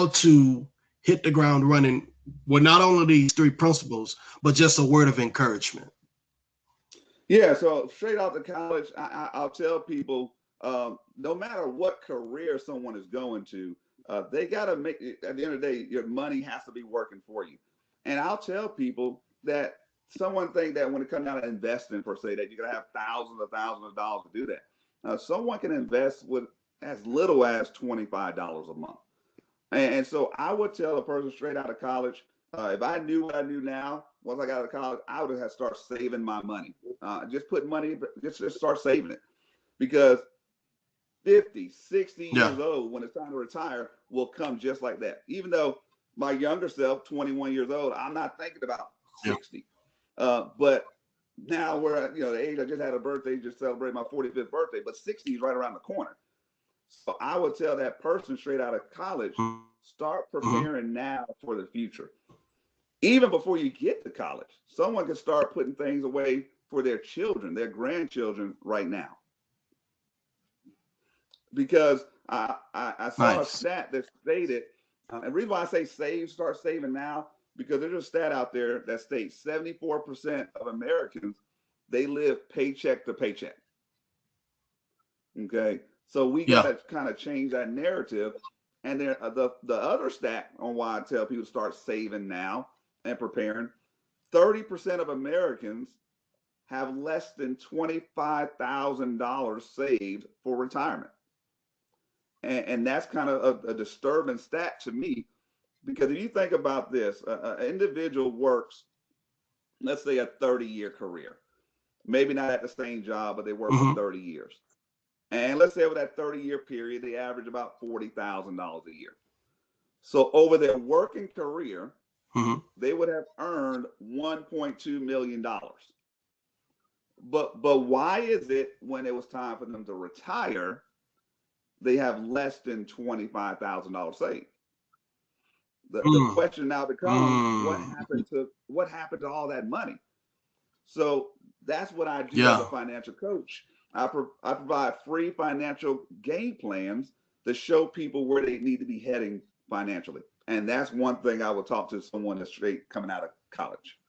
how to hit the ground running with not only these three principles, but just a word of encouragement? Yeah, so straight out of college, I'll tell people, no matter what career someone is going to, they got to make it, at the end of the day, your money has to be working for you. And I'll tell people that someone think that when it comes down to investing, per se, that you're going to have thousands of dollars to do that. Someone can invest with as little as $25 a month. And so I would tell a person straight out of college, if I knew what I knew now, once I got out of college, I would have started saving my money. Just put money, just start saving it. Because 50, 60 Yeah. years old, when it's time to retire, will come just like that. Even though my younger self, 21 years old, I'm not thinking about Yeah. 60. But now we're, the age I just had a birthday, just celebrated my 45th birthday, but 60 is right around the corner. So I would tell that person straight out of college, start Mm-hmm. preparing now for the future. Even before you get to college, someone can start putting things away for their children, their grandchildren right now. Because I saw a Nice. stat that stated, and the reason why I say start saving now, because there's a stat out there that states 74% of Americans, they live paycheck to paycheck. Okay. So we got Yeah. to kind of change that narrative. And then the other stat on why I tell people to start saving now and preparing, 30% of Americans have less than $25,000 saved for retirement. And that's kind of a disturbing stat to me, because if you think about this, an individual works, let's say, a 30-year career, maybe not at the same job, but they work for Mm-hmm. 30 years. And let's say over that 30-year period, they average about $40,000 a year. So over their working career, Mm-hmm. they would have earned $1.2 million. But why is it when it was time for them to retire, they have less than $25,000 saved? The Mm. question now becomes, Mm. what happened to all that money? So that's what I do as a Yeah. financial coach. I provide free financial game plans to show people where they need to be heading financially. And that's one thing I will talk to someone that's straight coming out of college.